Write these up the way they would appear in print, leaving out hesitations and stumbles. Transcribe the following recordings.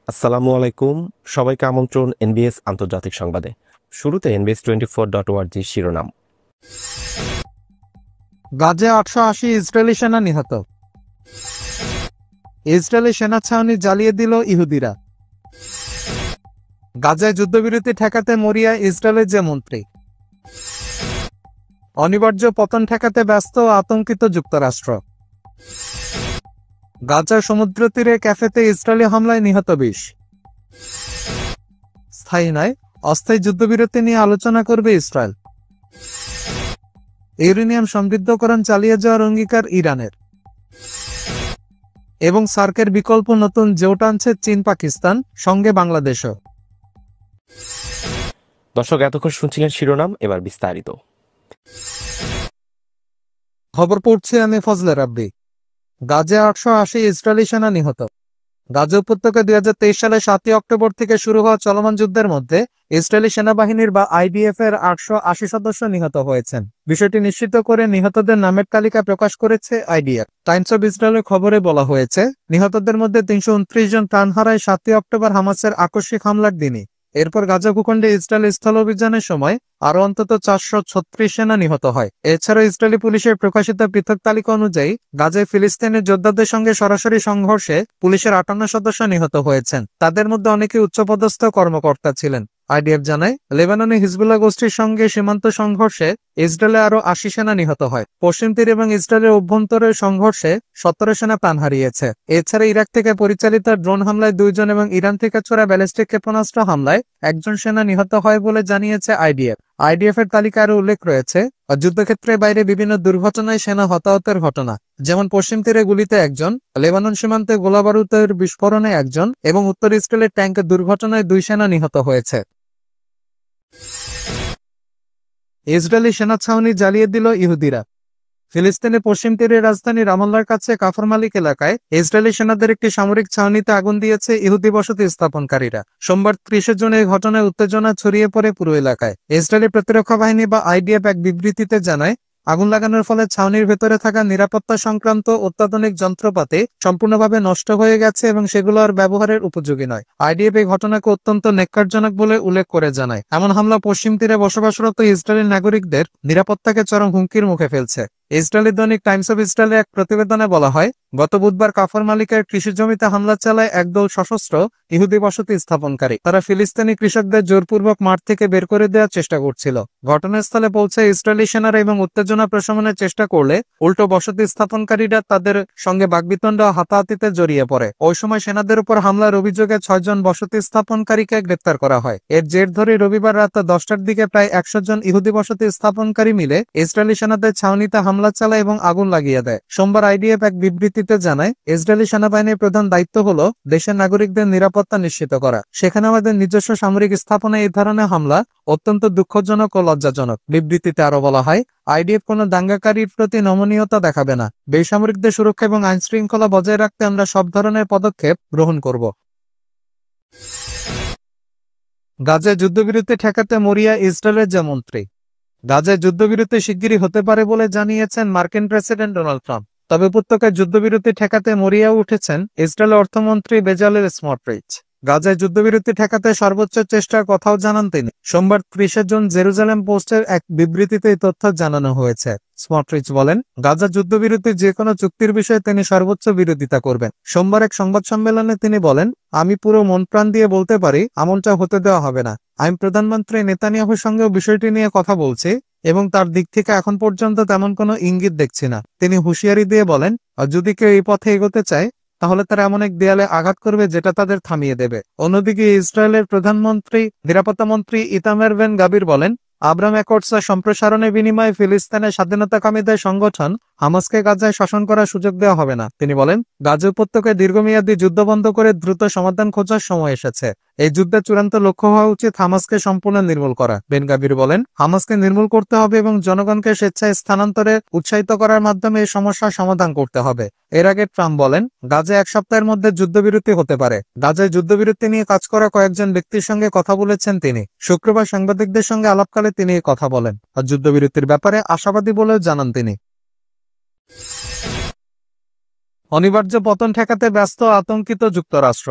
আসসালামু আলাইকুম। সবাইকে আমন্ত্রণ এনবিএস আন্তর্জাতিক সংবাদে। শুরুতে NBS24.org শিরোনাম। গাজে ৮৮০ ইসরায়েলি সেনা নিহত। ইসরায়েলি সেনা ছাউনি জ্বালিয়ে দিল ইহুদিরা। গাজায় যুদ্ধবিরতি ঠেকাতে মরিয়া ইসরায়েলের যে মন্ত্রী। অনিবার্য পতন ঠেকাতে ব্যস্ত ও আতঙ্কিত যুক্তরাষ্ট্র। গাজার সমুদ্র তীরে ক্যাফেতে ইসরায়েলি হামলায় নিহত ২০। স্থায়ী নয়, অস্থায়ী যুদ্ধবিরতি নিয়ে আলোচনা করবে ইসরায়েল। ইউরেনিয়াম সমৃদ্ধকরণ চালিয়ে যাওয়ার অঙ্গীকার ইরানের। এবং সার্কের বিকল্প নতুন জোট আনছে চীন পাকিস্তান, সঙ্গে বাংলাদেশও। দর্শক, এতক্ষণ শুনছিলেন শিরোনাম, এবার বিস্তারিত। খবর পড়ছি আমি ফজলে রাব্বি। গাজে ৮৮০ ইসরায়েলি সেনা নিহত। গাজা উপত্যকায় ২০২৩ সালের ৭ই অক্টোবর থেকে শুরু হওয়া চলমান যুদ্ধের মধ্যে ইসরায়েলি সেনাবাহিনীর বা আইডিএফ এর ৮৮০ সদস্য নিহত হয়েছেন। বিষয়টি নিশ্চিত করে নিহতদের নামের তালিকা প্রকাশ করেছে আইডিএফ। টাইমস অব ইসরায়েলের খবরে বলা হয়েছে, নিহতদের মধ্যে ৩২৯ জন প্রাণ হারায় ৭ই অক্টোবর হামাসের আকস্মিক হামলার দিনই। এরপর গাজা ভূখণ্ডে ইসরায়েল স্থল অভিযানের সময় আরও অন্তত ৪৩৬ সেনা নিহত হয়। এছাড়াও ইসরায়েলি পুলিশের প্রকাশিত পৃথক তালিকা অনুযায়ী গাজায় ফিলিস্তিনের যোদ্ধাদের সঙ্গে সরাসরি সংঘর্ষে পুলিশের ৫৮ সদস্য নিহত হয়েছেন। তাদের মধ্যে অনেকে উচ্চপদস্থ কর্মকর্তা ছিলেন। আইডিএফ জানায়, লেবাননে হিজবুল্লাহ গোষ্ঠীর সঙ্গে সীমান্ত সংঘর্ষে ইসরায়েলে আরও ৮০ সেনা নিহত হয়। পশ্চিম তীর এবং ইসরায়েলের অভ্যন্তরের সংঘর্ষে ১৭ সেনা প্রাণ হারিয়েছে। এছাড়া ইরাক থেকে পরিচালিত ড্রোন হামলায় ২ জন এবং ইরান থেকে ছোড়া ব্যালিস্টিক ক্ষেপণাস্ত্র হামলায় ১ জন সেনা নিহত হয় বলে জানিয়েছে আইডিএফ। আইডিএফ এর তালিকায় আরও উল্লেখ রয়েছে, যুদ্ধক্ষেত্রের বাইরে বিভিন্ন দুর্ঘটনায় সেনা হতাহতের ঘটনা, যেমন পশ্চিম তীরে গুলিতে ১ জন, লেবানন সীমান্তে গোলাবারুদের বিস্ফোরণে ১ জন এবং উত্তর ইসরায়েলের ট্যাঙ্কের দুর্ঘটনায় ২ সেনা নিহত হয়েছে। ইসরায়েলি সেনা ছাউনি জ্বালিয়ে দিল ইহুদিরা। ফিলিস্তিনের পশ্চিম তীরের রাজধানী রামাল্লার কাছে কাফর মালিক এলাকায় ইসরায়েলি সেনাদের একটি সামরিক ছাউনিতে আগুন দিয়েছে ইহুদি বসতি স্থাপনকারীরা। সোমবার ৩০ জুন এই ঘটনায় উত্তেজনা ছড়িয়ে পড়ে পুরো এলাকায়। ইসরায়েলি প্রতিরক্ষা বাহিনী বা আইডিএফ এক বিবৃতিতে জানায়, আগুন লাগানোর ফলে ছাউনির ভেতরে থাকা নিরাপত্তা সংক্রান্ত অত্যাধুনিক যন্ত্রপাতি সম্পূর্ণভাবে নষ্ট হয়ে গেছে এবং সেগুলো আর ব্যবহারের উপযোগী নয়। আইডিএফ এই ঘটনাকে অত্যন্ত নেক্কারজনক বলে উল্লেখ করে জানায়, এমন হামলা পশ্চিম তীরে বসবাসরত ইসরায়েলি নাগরিকদের নিরাপত্তাকে চরম হুমকির মুখে ফেলছে। ইসরায়েলি দৈনিক টাইমস অব ইসরায়েলের এক প্রতিবেদনে বলা হয়, গত বুধবার কাফর মালিকের কৃষি জমিতে হামলা চালায় একদল সশস্ত্র ইহুদি বসতি স্থাপনকারী। তারা ফিলিস্তিনি কৃষকদের জোরপূর্বক মাঠ থেকে বের করে দেওয়ার চেষ্টা করছিল। ঘটনাস্থলে পৌঁছে ইসরায়েলি সেনারা এবং উত্তেজনা প্রশমনের চেষ্টা করলে উল্টো বসতি স্থাপনকারীরা তাদের সঙ্গে বাগবিতণ্ড ও হাতাহাতিতে জড়িয়ে পড়ে। ওই সময় সেনাদের উপর হামলার অভিযোগে ৬ জন বসতি স্থাপনকারীকে গ্রেপ্তার করা হয়। এর জের ধরে রবিবার রাত ১০টার দিকে প্রায় ১০০ জন ইহুদি বসতি স্থাপনকারী মিলে ইসরায়েলি সেনাদের ছাউনিতে হামলা চালায় এবং আগুন লাগিয়ে দেয়। সোমবার আইডিএফ এক বিবৃতিতে জানায়, ইসরায়েলি সেনাবাহিনীর প্রধান দায়িত্ব হল দেশের নাগরিকদের নিরাপত্তা নিশ্চিত করা। সেখানে আমাদের নিজস্ব সামরিক স্থাপনায় এই ধরনের হামলা অত্যন্ত দুঃখজনক ও লজ্জাজনক। বিবৃতিতে আরো বলা হয়, আইডিএফ কোনো দাঙ্গাকারীর প্রতি নমনীয়তা দেখাবে না। বেসামরিকদের সুরক্ষা এবং আইন শৃঙ্খলা বজায় রাখতে আমরা সব ধরনের পদক্ষেপ গ্রহণ করব। গাজায় যুদ্ধবিরতি ঠেকাতে মরিয়া ইসরায়েলের যে মন্ত্রী। গাজায় যুদ্ধবিরতি শিগগিরই হতে পারে বলে জানিয়েছেন মার্কিন প্রেসিডেন্ট ডোনাল্ড ট্রাম্প। তবে উপত্যকায় যুদ্ধবিরতি ঠেকাতে মরিয়া উঠেছেন ইসরায়েলের অর্থমন্ত্রী বেজালেল স্মোট্রিচ। গাজায় যুদ্ধবিরতি ঠেকাতে সর্বোচ্চ চেষ্টার কথাও জানান তিনি। সোমবার ৩০ জুন জেরুজালেম পোস্টের এক বিবৃতিতে এই তথ্য জানানো হয়েছে। স্মোট্রিচ বলেন, গাজা যুদ্ধবিরতির যে কোনো চুক্তির বিষয়ে তিনি সর্বোচ্চ বিরোধিতা করবেন। সোমবার এক সংবাদ সম্মেলনে তিনি বলেন, আমি পুরো মন প্রাণ দিয়ে বলতে পারি এমনটা হতে দেওয়া হবে না। আমি প্রধানমন্ত্রী নেতানিয়াহুর সঙ্গেও বিষয়টি নিয়ে কথা বলছি এবং তার দিক থেকে এখন পর্যন্ত তেমন কোনো ইঙ্গিত দেখছি না। তিনি হুঁশিয়ারি দিয়ে বলেন, যদি কেউ এই পথে এগোতে চায় তাহলে তারা এমন এক দেয়ালে আঘাত করবে যেটা তাদের থামিয়ে দেবে। অন্যদিকে ইসরায়েলের নিরাপত্তা মন্ত্রী ইতামার বেন গাবির বলেন, আব্রাহাম অ্যাকর্ডস সম্প্রসারণের বিনিময়ে ফিলিস্তিনের স্বাধীনতাকামীদের সংগঠন হামাসকে গাজায় শাসন করার সুযোগ দেওয়া হবে না। তিনি বলেন, গাজা উপত্যকায় দীর্ঘমেয়াদী যুদ্ধ বন্ধ করে দ্রুত সমাধান খোঁজার সময় এসেছে। এই যুদ্ধের চূড়ান্ত লক্ষ্য হওয়া উচিত হামাসকে সম্পূর্ণ নির্মূল করা। বেন গাবির বলেন, হামাসকে নির্মূল করতে হবে এবং জনগণকে স্বেচ্ছায় স্থানান্তরে উৎসাহিত করার মাধ্যমে এই সমস্যার সমাধান করতে হবে। এর আগে ট্রাম্প বলেন, গাজায় ১ সপ্তাহের মধ্যে যুদ্ধবিরতি হতে পারে। গাজায় যুদ্ধবিরতি নিয়ে কাজ করা কয়েকজন ব্যক্তির সঙ্গে কথা বলেছেন তিনি। শুক্রবার সাংবাদিকদের সঙ্গে আলাপকালে তিনি কথা বলেন আর যুদ্ধবিরতির ব্যাপারে আশাবাদী বলেও জানান তিনি। অনিবার্য পতন ঠেকাতে ব্যস্ত আতঙ্কিত যুক্তরাষ্ট্র।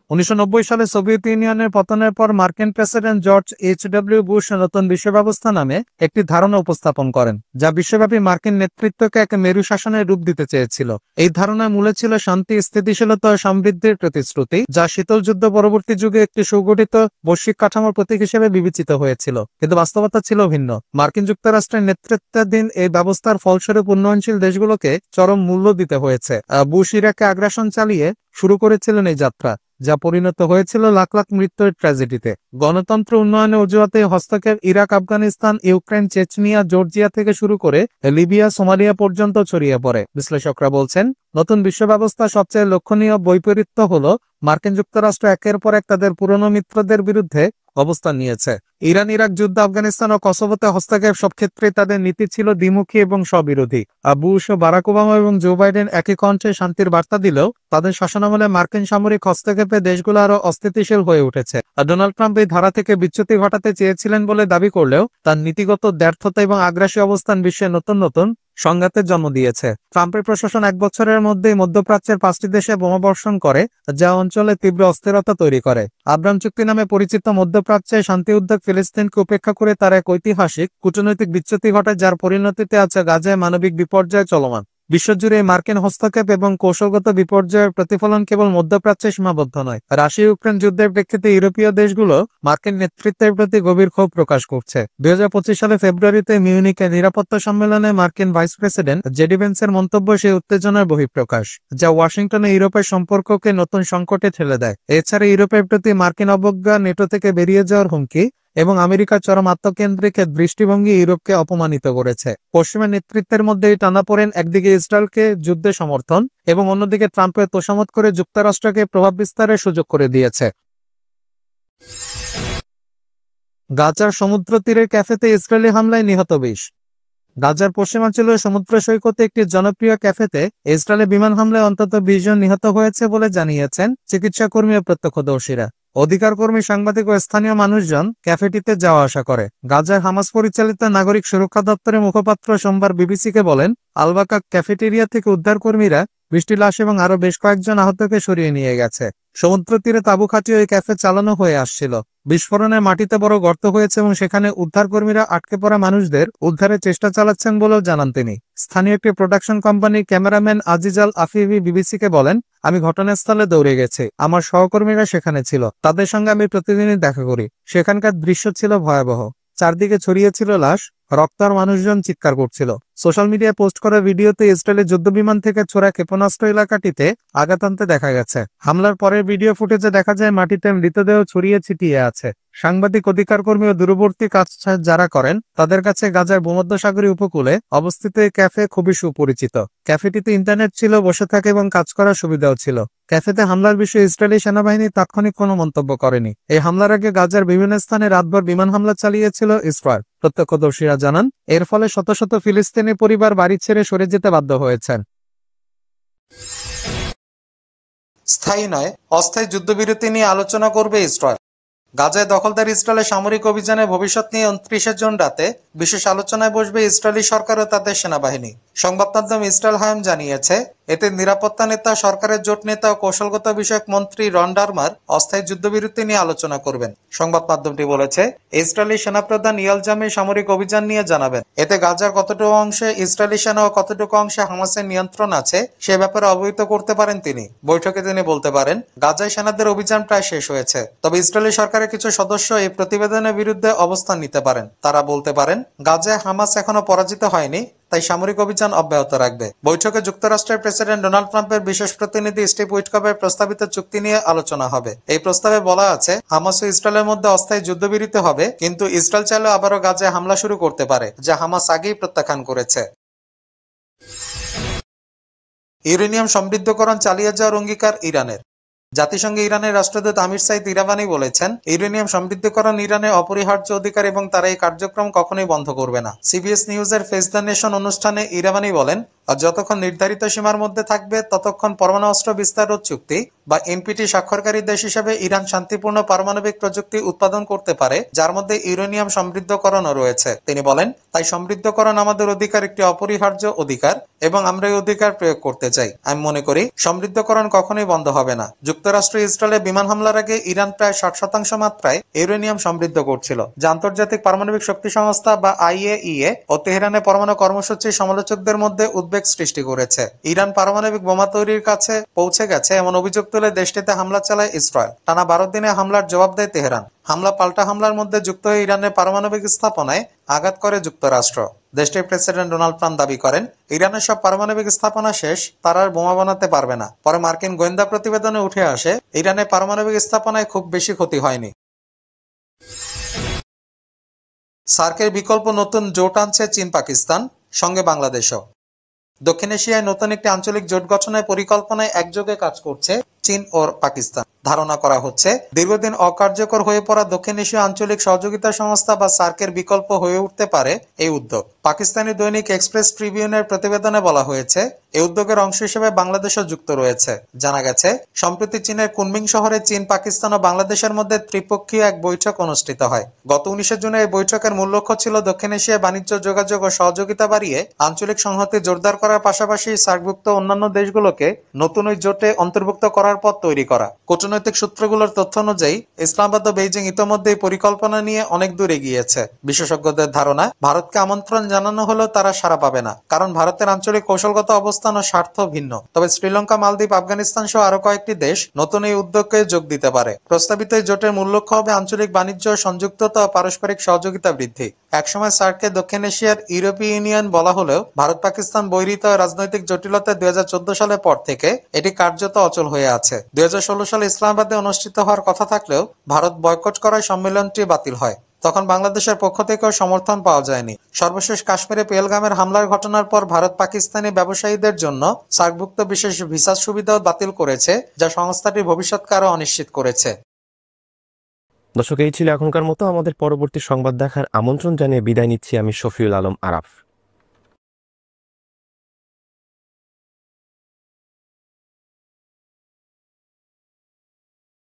1990 সালে সোভিয়েত ইউনিয়নের পতনের পর মার্কিন প্রেসিডেন্ট জর্জ এইচ.ডব্লিউ. বুশ নতুন বিশ্ব ব্যবস্থা নামে একটি ধারণা উপস্থাপন করেন, যা বিশ্বব্যাপী মার্কিন নেতৃত্বকে এক মেরু শাসনের রূপ দিতে চেয়েছিল। এই ধারণার মূলে ছিল শান্তি, স্থিতিশীলতা ও সমৃদ্ধির প্রতিশ্রুতি, যা শীতল যুদ্ধ পরবর্তী যুগে একটি সুগঠিত বৈশ্বিক কাঠামোর প্রতীক হিসেবে বিবেচিত হয়েছিল। কিন্তু বাস্তবতা ছিল ভিন্ন। মার্কিন যুক্তরাষ্ট্রের নেতৃত্বাধীন এই ব্যবস্থার ফলস্বরূপ উন্নয়নশীল দেশগুলোকে চরম মূল্য দিতে হয়েছে। বুশ ইরাকে আগ্রাসন চালিয়ে শুরু করেছিলেন এই যাত্রা, যা পরিণত হয়েছিল লাখ লাখ মৃত্যুর ট্র্যাজেডিতে। গণতন্ত্র উন্নয়নের অজুহাতে হস্তক্ষেপ Iraq, Afghanistan, Ukraine, Chechnya, Georgia থেকে শুরু করে লিবিয়া, সোমালিয়া পর্যন্ত ছড়িয়ে পড়ে। বিশ্লেষকরা বলছেন, নতুন বিশ্ব ব্যবস্থা সবচেয়ে লক্ষণীয় বৈপরীত্য হল মার্কিন যুক্তরাষ্ট্র একের পর এক তাদের পুরনো মিত্রদের বিরুদ্ধে অবস্থান নিয়েছে। ইরান, ইরাক যুদ্ধ, আফগানিস্তান ও কসোভোতে হস্তক্ষেপ, সব ক্ষেত্রেই তাদের নীতি ছিল দ্বিমুখী এবং স্ববিরোধী। বুশ ও বারাক ওবামা এবং জো বাইডেন একই কণ্ঠে শান্তির বার্তা দিলেও তাদের শাসনামলে মার্কিন সামরিক হস্তক্ষেপে দেশগুলো আরো অস্থিতিশীল হয়ে উঠেছে। ডোনাল্ড ট্রাম্প এই ধারা থেকে বিচ্যুতি ঘটাতে চেয়েছিলেন বলে দাবি করলেও তার নীতিগত ব্যর্থতা এবং আগ্রাসী অবস্থান বিশ্বে নতুন নতুন সংঘাতের জন্ম দিয়েছে। ট্রাম্পের প্রশাসন 1 বছরের মধ্যেই মধ্যপ্রাচ্যের 5টি দেশে বোমাবর্ষণ করে, যা অঞ্চলে তীব্র অস্থিরতা তৈরি করে। আব্রাহাম চুক্তি নামে পরিচিত মধ্যপ্রাচ্যে শান্তি উদ্যোগ ফিলিস্তিনকে উপেক্ষা করে তার এক ঐতিহাসিক কূটনৈতিক বিচ্যুতি ঘটায়, যার পরিণতিতে আছে গাজায় মানবিক বিপর্যয় চলমান। বিশ্বজুড়ে মার্কিন হস্তক্ষেপ এবং কৌশলগত বিপর্যয়ের প্রতিফলন কেবল মধ্যপ্রাচ্যে সীমাবদ্ধ নয়। রাশিয়া ইউক্রেন যুদ্ধের প্রেক্ষিতে ইউরোপীয় দেশগুলো মার্কিন নেতৃত্বের প্রতি গভীর ক্ষোভ প্রকাশ করছে। 2025 সালে ফেব্রুয়ারিতে মিউনিকে নিরাপত্তা সম্মেলনে মার্কিন ভাইস প্রেসিডেন্ট জেডি ভেন্সের মন্তব্য সেই উত্তেজনার বহিঃপ্রকাশ, যা ওয়াশিংটনে ইউরোপের সম্পর্ককে নতুন সংকটে ঠেলে দেয়। এছাড়া ইউরোপের প্রতি মার্কিন অবজ্ঞা, নেটো থেকে বেরিয়ে যাওয়ার হুমকি এবং আমেরিকার চরম আত্মকেন্দ্রিক দৃষ্টিভঙ্গি ইউরোপকে অপমানিত করেছে। পশ্চিমা নেতৃত্বের মধ্যে এই টানাপোড়েন একদিকে ইসরায়েলকে যুদ্ধে সমর্থন এবং অন্যদিকে ট্রাম্পের তোষামত করে যুক্তরাষ্ট্রকে প্রভাব বিস্তারের সুযোগ করে দিয়েছে। গাজার সমুদ্র তীরের ক্যাফেতে ইসরায়েলি হামলায় নিহত 20। গাজার পশ্চিমাঞ্চলীয় সমুদ্র সৈকতে একটি জনপ্রিয় ক্যাফেতে ইসরায়েলের বিমান হামলায় অন্তত 20 জন নিহত হয়েছে বলে জানিয়েছেন চিকিৎসা কর্মী ও প্রত্যক্ষদর্শীরা। অধিকার কর্মী, সাংবাদিক ও স্থানীয় মানুষজন ক্যাফেটিতে যাওয়া আসা করে। গাজার হামাস পরিচালিত নাগরিক সুরক্ষা দপ্তরের মুখপাত্র সোমবার বিবিসিকে বলেন, আলবাকা ক্যাফেটেরিয়া থেকে উদ্ধারকর্মীরা 20টি লাশ এবং আরো বেশ কয়েকজন আহতকে সরিয়ে নিয়ে গেছে। সমুদ্র তীরে তাঁবু খাটিয়ে ওই ক্যাফে চালানো হয়ে আসছিল। বিস্ফোরণে মাটিতে বড় গর্ত হয়েছে এবং সেখানে উদ্ধারকর্মীরা আটকে পড়া মানুষদের উদ্ধারের চেষ্টা চালাচ্ছেন বলেও জানান তিনি। স্থানীয় একটি প্রোডাকশন কোম্পানির ক্যামেরাম্যান আজিজাল আফিফি বিবিসিকে বলেন, আমি ঘটনাস্থলে দৌড়ে গেছি। আমার সহকর্মীরা সেখানে ছিল। তাদের সঙ্গে আমি প্রতিদিনই দেখা করি। সেখানকার দৃশ্য ছিল ভয়াবহ। চারদিকে ছড়িয়ে ছিল লাশ, রক্ত আর মানুষজন চিৎকার করছিল। সোশ্যাল মিডিয়ায় পোস্ট করা ভিডিওতে ইসরায়েলের যুদ্ধবিমান থেকে ছোড়া ক্ষেপণাস্ত্র এলাকাটিতে আঘাত আনতে দেখা গেছে। হামলার পরের ভিডিও ফুটেজে দেখা যায় মাটিতে মৃতদেহ ছড়িয়ে ছিটিয়ে আছে। সাংবাদিক, অধিকার কর্মী ও দূরবর্তী কাজ যারা করেন তাদের কাছে গাজার ভূমধ্যসাগরীয় উপকূলে অবস্থিত এই ক্যাফে খুবই সুপরিচিত। ক্যাফেটিতে ইন্টারনেট ছিল, বসে থাকা এবং কাজ করার সুবিধাও ছিল। ক্যাফেতে হামলার বিষয়ে ইসরায়েলি সেনাবাহিনী তাৎক্ষণিক কোনো মন্তব্য করেনি। এই হামলার আগে গাজার বিভিন্ন স্থানে রাতভর বিমান হামলা চালিয়েছিল ইসরায়েল। প্রত্যক্ষদর্শীরা জানান, এর ফলে শত শত ফিলিস্তিনি পরিবার বাড়ি ছেড়ে সরে যেতে বাধ্য হয়েছেন। স্থায়ী নয়, অস্থায়ী যুদ্ধবিরতি নিয়ে আলোচনা করবে ইসরায়েল। গাজায় দখলদার ইসরায়েলের সামরিক অভিযানের ভবিষ্যৎ নিয়ে 29 জুন রাতে বিশেষ আলোচনায় বসবে ইসরায়েলি সরকার ও তাদের সেনাবাহিনী। সংবাদ মাধ্যম ইসরায়েল হায়াম জানিয়েছে, এতে নিরাপত্তা নেতা, সরকারের জোট নেতা ও কৌশলগত বিষয়ক মন্ত্রী রন ডারমার অস্থায়ী যুদ্ধবিরতি নিয়ে আলোচনা করবেন। সংবাদ মাধ্যমটি বলেছে, ইসরায়েলি সেনাপ্রধান ইয়াল জামি সামরিক অভিযান নিয়ে জানাবেন। এতে গাজার কতটুকু অংশে ইসরায়েলি সেনা ও কতটুকু অংশে হামাসের নিয়ন্ত্রণ আছে সে ব্যাপারে অবহিত করতে পারেন তিনি। বৈঠকে তিনি বলতে পারেন, গাজায় সেনাদের অভিযান প্রায় শেষ হয়েছে, তবে ইসরায়েলি সরকারের কিছু সদস্য এই প্রতিবেদনের বিরুদ্ধে অবস্থান নিতে পারেন। তারা বলতে পারেন, গাজায় হামাস এখনো পরাজিত হয়নি, তাই সামরিক অভিযান অব্যাহত রাখবে। বৈঠকে যুক্তরাষ্ট্রের প্রেসিডেন্ট ডোনাল্ড ট্রাম্পের বিশেষ প্রতিনিধি স্টিভ উইটকফের প্রস্তাবিত চুক্তি নিয়ে আলোচনা হবে। এই প্রস্তাবে বলা আছে, হামাস ও ইসরায়েলের মধ্যে অস্থায়ী যুদ্ধবিরতি হবে, কিন্তু ইসরায়েল চাইলেও আবারও গাজায় হামলা শুরু করতে পারে, যা হামাস আগেই প্রত্যাখ্যান করেছে। ইউরেনিয়াম সমৃদ্ধকরণ চালিয়ে যাওয়ার অঙ্গীকার ইরানের। জাতিসংঘে ইরানের রাষ্ট্রদূত আমির সাইদ ইরাবানি বলেছেন, ইউরেনিয়াম সমৃদ্ধকরণ ইরানের অপরিহার্য অধিকার এবং তারা এই কার্যক্রম কখনোই বন্ধ করবে না। সিবিএস নিউজের ফেস দ্য নেশন অনুষ্ঠানে ইরাবানি বলেন, আর যতক্ষণ নির্ধারিত সীমার মধ্যে থাকবে ততক্ষণ পরমাণু অস্ত্র বিস্তার রোধ চুক্তি বা এনপিটি স্বাক্ষরকারী দেশ হিসেবে ইরান শান্তিপূর্ণ পারমাণবিক প্রযুক্তি উৎপাদন করতে পারে, যার মধ্যে ইউরেনিয়াম সমৃদ্ধকরণও রয়েছে। তিনি বলেন, তাই সমৃদ্ধকরণ আমাদের অধিকার, একটি অপরিহার্য অধিকার, এবং আমরা এই অধিকার প্রয়োগ করতে চাই। আমি মনে করি সমৃদ্ধকরণ কখনোই বন্ধ হবে না। যুক্তরাষ্ট্র ইসরায়েলে বিমান হামলার আগে ইরান প্রায় 60% মাত্রায় ইউরেনিয়াম সমৃদ্ধ করছিল, যা আন্তর্জাতিক পারমাণবিক শক্তি সংস্থা বা আইএইএ ও তেহরানের পরমাণু কর্মসূচির সমালোচকদের মধ্যে উদ্বেগ সৃষ্টি করেছে। ইরান পারমাণবিক বোমা তৈরির কাছে পৌঁছে গেছে এমন অভিযোগ তুলে দেশটিতে হামলা চালায় ইসরায়েল। টানা 12 দিনে হামলার জবাব দেয় তেহরান। হামলা পাল্টা হামলার মধ্যে যুক্ত হয়ে ইরানের পারমাণবিক স্থাপনায় আঘাত করে যুক্তরাষ্ট্র। দেশটির প্রেসিডেন্ট ডোনাল্ড ট্রাম্প দাবি করেন, ইরানের সব পারমাণবিক স্থাপনা শেষ, তারা আর বোমা বানাতে পারবে না। পরে মার্কিন গোয়েন্দা প্রতিবেদনে উঠে আসে, ইরানের পারমাণবিক স্থাপনায় খুব বেশি ক্ষতি হয়নি। সার্কের বিকল্প নতুন জোট আনছে চীন পাকিস্তান, সঙ্গে বাংলাদেশও। দক্ষিণ এশিয়ায় নতুন একটি আঞ্চলিক জোট গঠনের পরিকল্পনায় একযোগে কাজ করছে চীন ও পাকিস্তান। ধারণা করা হচ্ছে দীর্ঘদিন অকার্যকর হয়ে পড়া দক্ষিণ এশীয় আঞ্চলিক সহযোগিতা সংস্থা বা সার্কের বিকল্প হয়ে উঠতে পারে এই উদ্যোগ। পাকিস্তানি দৈনিক এক্সপ্রেস ট্রিবিউনের প্রতিবেদনে বলা হয়েছে, এই উদ্যোগের অংশ হিসেবে বাংলাদেশও যুক্ত রয়েছে। জানা গেছে, সম্প্রতি চীনের কুনমিং শহরে চীন, পাকিস্তান ও বাংলাদেশের মধ্যে ত্রিপক্ষীয় এক বৈঠক অনুষ্ঠিত হয়। গত 19 জুনে এই বৈঠকের মূল লক্ষ্য ছিল দক্ষিণ এশিয়ায় বাণিজ্য, যোগাযোগ ও সহযোগিতা বাড়িয়ে আঞ্চলিক সংহতি জোরদার করার পাশাপাশি সার্কভুক্ত অন্যান্য দেশগুলোকে নতুন ওই জোটে অন্তর্ভুক্ত করার পথ তৈরি করা। কূটনৈতিক সূত্রগুলোর তথ্য অনুযায়ী ইসলামাবাদ ও বেইজিং ইতোমধ্যে এই পরিকল্পনা নিয়ে অনেক দূর এগিয়েছে। বিশেষজ্ঞদের ধারণা, ভারতকে আমন্ত্রণ জানানো হলেও তারা সাড়া পাবে না, কারণ ভারতের আঞ্চলিক কৌশলগত অবস্থান ও স্বার্থ ভিন্ন। তবে শ্রীলঙ্কা, মালদ্বীপ, আফগানিস্তান সহ আরো কয়েকটি দেশ নতুন এই উদ্যোগে যোগ দিতে পারে। প্রস্তাবিত এই জোটের মূল লক্ষ্য হবে আঞ্চলিক বাণিজ্য, সংযুক্ততা ও পারস্পরিক সহযোগিতা বৃদ্ধি। একসময় সার্ককে দক্ষিণ এশিয়ার ইউরোপীয় ইউনিয়ন বলা হলেও ভারত পাকিস্তান বৈরিতা ও রাজনৈতিক জটিলতায় 2014 সালের পর থেকে এটি কার্যত অচল হয়ে আছে। 2016 সালে ইসলামাবাদে অনুষ্ঠিত হওয়ার কথা থাকলেও ভারত বয়কট করায় সম্মেলনটি বাতিল হয়। তখন বাংলাদেশের পক্ষ থেকেও সমর্থন পাওয়া যায়নি। সর্বশেষ কাশ্মীরে পেহেলগামের হামলার ঘটনার পর ভারত পাকিস্তানি ব্যবসায়ীদের জন্য সার্কভুক্ত বিশেষ ভিসা সুবিধাও বাতিল করেছে, যা সংস্থাটির ভবিষ্যৎকে আরও অনিশ্চিত করেছে। দর্শক, এই ছিল এখনকার মতো। আমাদের পরবর্তী সংবাদ দেখার আমন্ত্রণ জানিয়ে বিদায় নিচ্ছি আমি শফিউল আলম আরাফ।